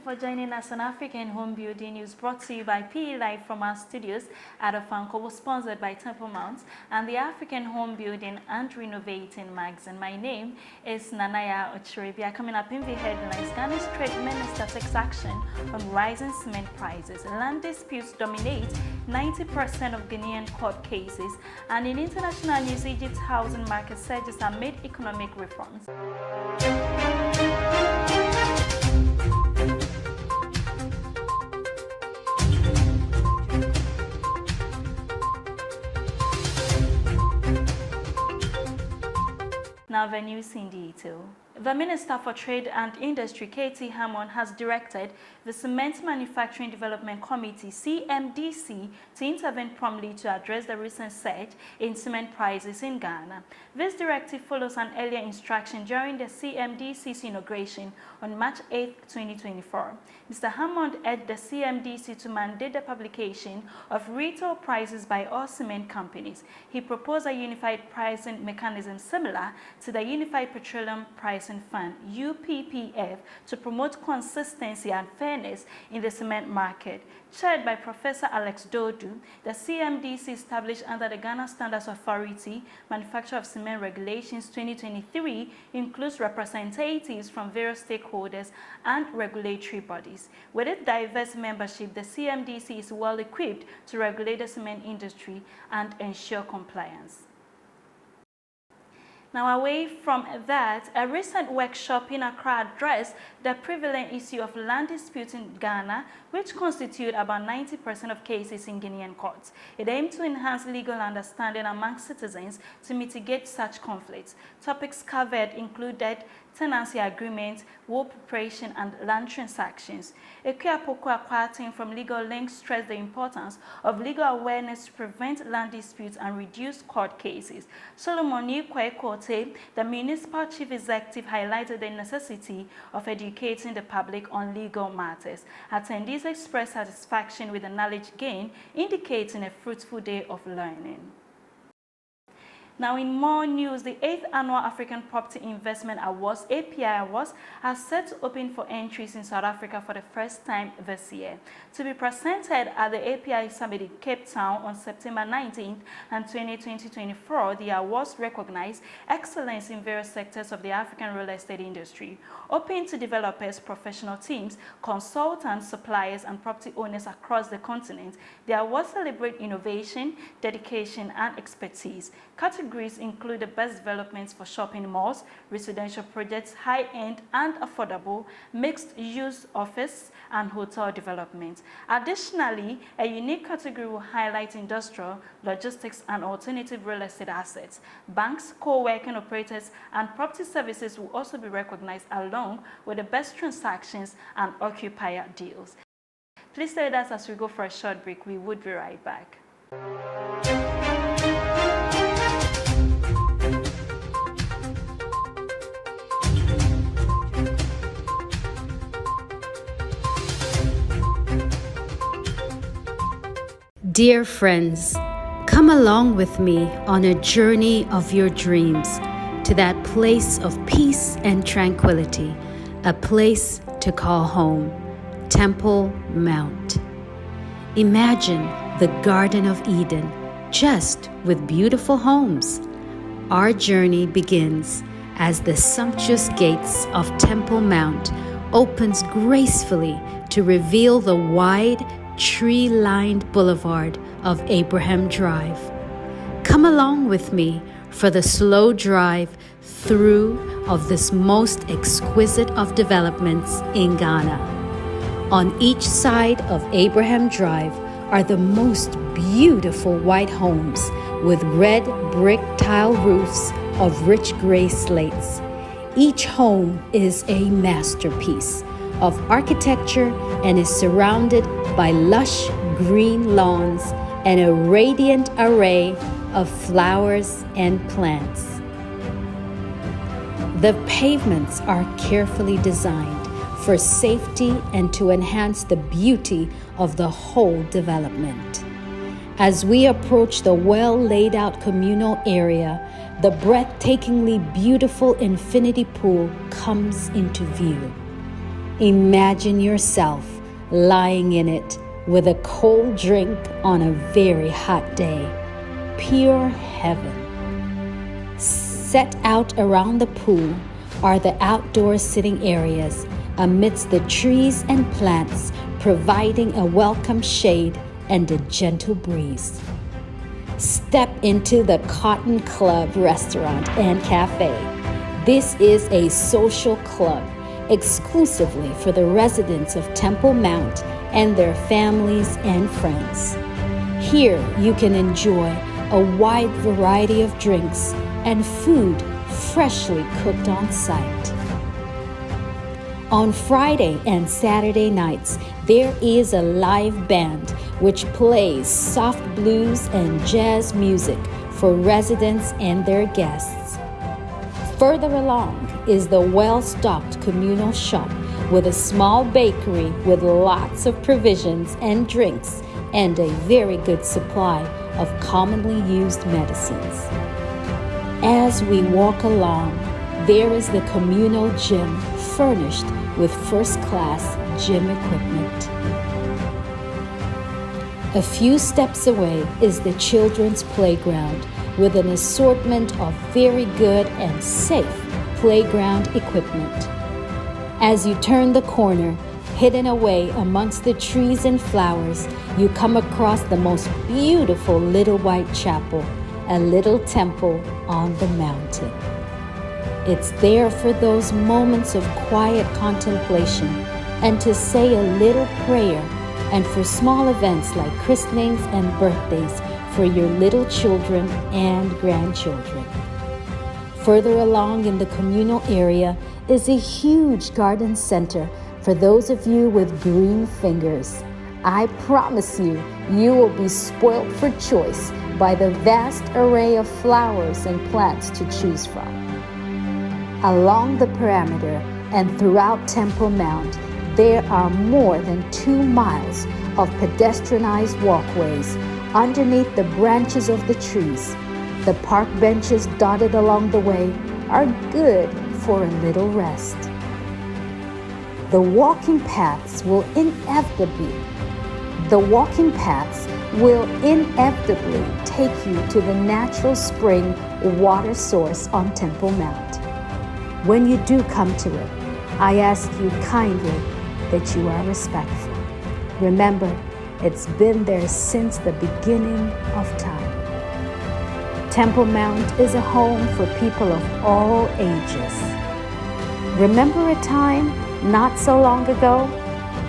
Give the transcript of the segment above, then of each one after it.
for joining us on African Home Building News, brought to you by PE Live from our studios at Afanko, sponsored by Temple Mount and the African Home Building and Renovating magazine. My name is Nanaya Ochiribia. Coming up in the headlines, Ghana's Trade Minister takes action on rising cement prices. Land disputes dominate 90% of Ghanaian court cases. And in international news, Egypt's housing market surges amid economic reforms. Now the news in detail. The Minister for Trade and Industry, Katie Hammond, has directed the Cement Manufacturing Development Committee, CMDC, to intervene promptly to address the recent surge in cement prices in Ghana. This directive follows an earlier instruction during the CMDC's inauguration on March 8, 2024. Mr. Hammond urged the CMDC to mandate the publication of retail prices by all cement companies. He proposed a unified pricing mechanism similar to the Unified Petroleum Pricing Fund, UPPF, to promote consistency and fairness in the cement market. Chaired by Professor Alex Dodu, the CMDC, established under the Ghana Standards Authority Manufacture of Cement Regulations 2023, includes representatives from various stakeholders and regulatory bodies. With its diverse membership, the CMDC is well equipped to regulate the cement industry and ensure compliance. Now, away from that, a recent workshop in Accra addressed the prevalent issue of land disputes in Ghana, which constitute about 90% of cases in Ghanaian courts. It aimed to enhance legal understanding among citizens to mitigate such conflicts. Topics covered included tenancy agreements, will preparation, and land transactions. Ekuapoko Akwatin from Legal Link stressed the importance of legal awareness to prevent land disputes and reduce court cases. Solomon Ikwe-Kote, the municipal chief executive, highlighted the necessity of educating the public on legal matters. Attendees expressed satisfaction with the knowledge gained, indicating a fruitful day of learning. Now, in more news, the 8th Annual African Property Investment Awards, API Awards, are set to open for entries in South Africa for the first time this year. To be presented at the API Summit in Cape Town on September 19th and 2024, the awards recognize excellence in various sectors of the African real estate industry, open to developers, professional teams, consultants, suppliers, and property owners across the continent. The awards celebrate innovation, dedication, and expertise. Categories include the best developments for shopping malls, residential projects, high-end and affordable, mixed-use office and hotel development. Additionally, a unique category will highlight industrial, logistics, and alternative real estate assets. Banks, co-working operators, and property services will also be recognized along with the best transactions and occupier deals. Please stay with us as we go for a short break. We would be right back. Dear friends, come along with me on a journey of your dreams to that place of peace and tranquility, a place to call home, Temple Mount. Imagine the Garden of Eden, just with beautiful homes. Our journey begins as the sumptuous gates of Temple Mount opens gracefully to reveal the wide, tree-lined boulevard of Abraham Drive. Come along with me for the slow drive through of this most exquisite of developments in Ghana. On each side of Abraham Drive are the most beautiful white homes with red brick tile roofs of rich gray slates. Each home is a masterpiece of architecture and is surrounded by lush green lawns and a radiant array of flowers and plants. The pavements are carefully designed for safety and to enhance the beauty of the whole development. As we approach the well-laid-out communal area, the breathtakingly beautiful infinity pool comes into view. Imagine yourself lying in it with a cold drink on a very hot day. Pure heaven. Set out around the pool are the outdoor sitting areas amidst the trees and plants, providing a welcome shade and a gentle breeze. Step into the Cotton Club restaurant and cafe. This is a social club exclusively for the residents of Temple Mount and their families and friends. Here you can enjoy a wide variety of drinks and food freshly cooked on site. On Friday and Saturday nights, there is a live band which plays soft blues and jazz music for residents and their guests. Further along is the well-stocked communal shop with a small bakery with lots of provisions and drinks and a very good supply of commonly used medicines. As we walk along, there is the communal gym furnished with first-class gym equipment. A few steps away is the children's playground with an assortment of very good and safe playground equipment. As you turn the corner, hidden away amongst the trees and flowers, you come across the most beautiful little white chapel, a little temple on the mountain. It's there for those moments of quiet contemplation and to say a little prayer, and for small events like christenings and birthdays for your little children and grandchildren. Further along in the communal area is a huge garden center for those of you with green fingers. I promise you, you will be spoilt for choice by the vast array of flowers and plants to choose from. Along the perimeter and throughout Temple Mount, there are more than 2 miles of pedestrianized walkways underneath the branches of the trees. The park benches dotted along the way are good for a little rest. The walking paths will inevitably take you to the natural spring water source on Temple Mount. When you do come to it, I ask you kindly that you are respectful. Remember, it's been there since the beginning of time. Temple Mount is a home for people of all ages. Remember a time not so long ago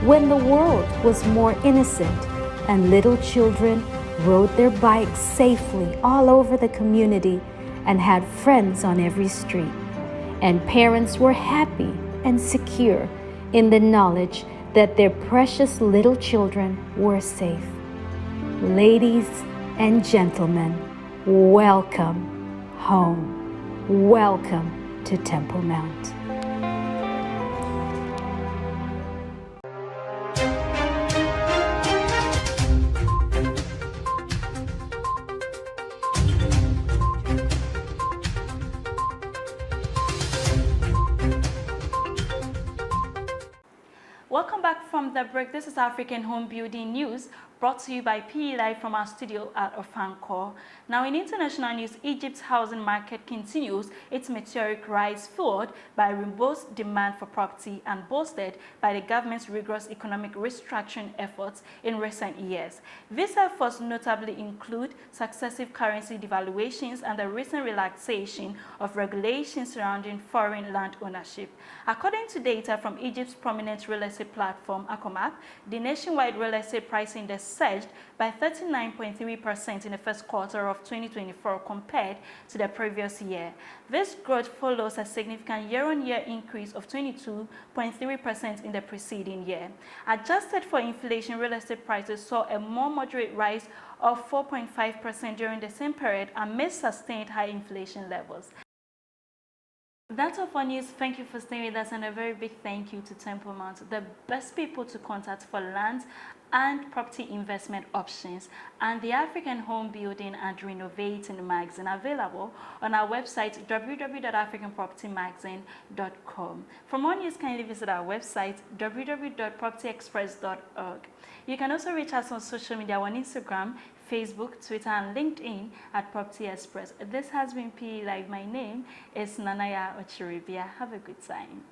when the world was more innocent and little children rode their bikes safely all over the community and had friends on every street, and parents were happy and secure in the knowledge that their precious little children were safe. Ladies and gentlemen, welcome home. Welcome to Temple Mount. Welcome back from the break. This is African Home Building News, brought to you by PE Live from our studio at Ofankor. Now, in international news, Egypt's housing market continues its meteoric rise, fueled by robust demand for property and boosted by the government's rigorous economic restructuring efforts in recent years. These efforts notably include successive currency devaluations and the recent relaxation of regulations surrounding foreign land ownership. According to data from Egypt's prominent real estate platform, Acomap, the nationwide real estate price index surged by 39.3% in the first quarter of 2024 compared to the previous year. This growth follows a significant year-on-year increase of 22.3% in the preceding year. Adjusted for inflation, real estate prices saw a more moderate rise of 4.5% during the same period amidst sustained high inflation levels. That's all for news. Thank you for staying with us, and a very big thank you to Temple Mount, the best people to contact for land and property investment options, and the African Home Building and Renovating magazine, available on our website www.africanpropertymagazine.com. For more news, kindly visit our website www.propertyexpress.org. You can also reach us on social media on Instagram, Facebook, Twitter, and LinkedIn at Property Express. This has been PE Live. My name is Nanaya Ochiribia. Have a good time.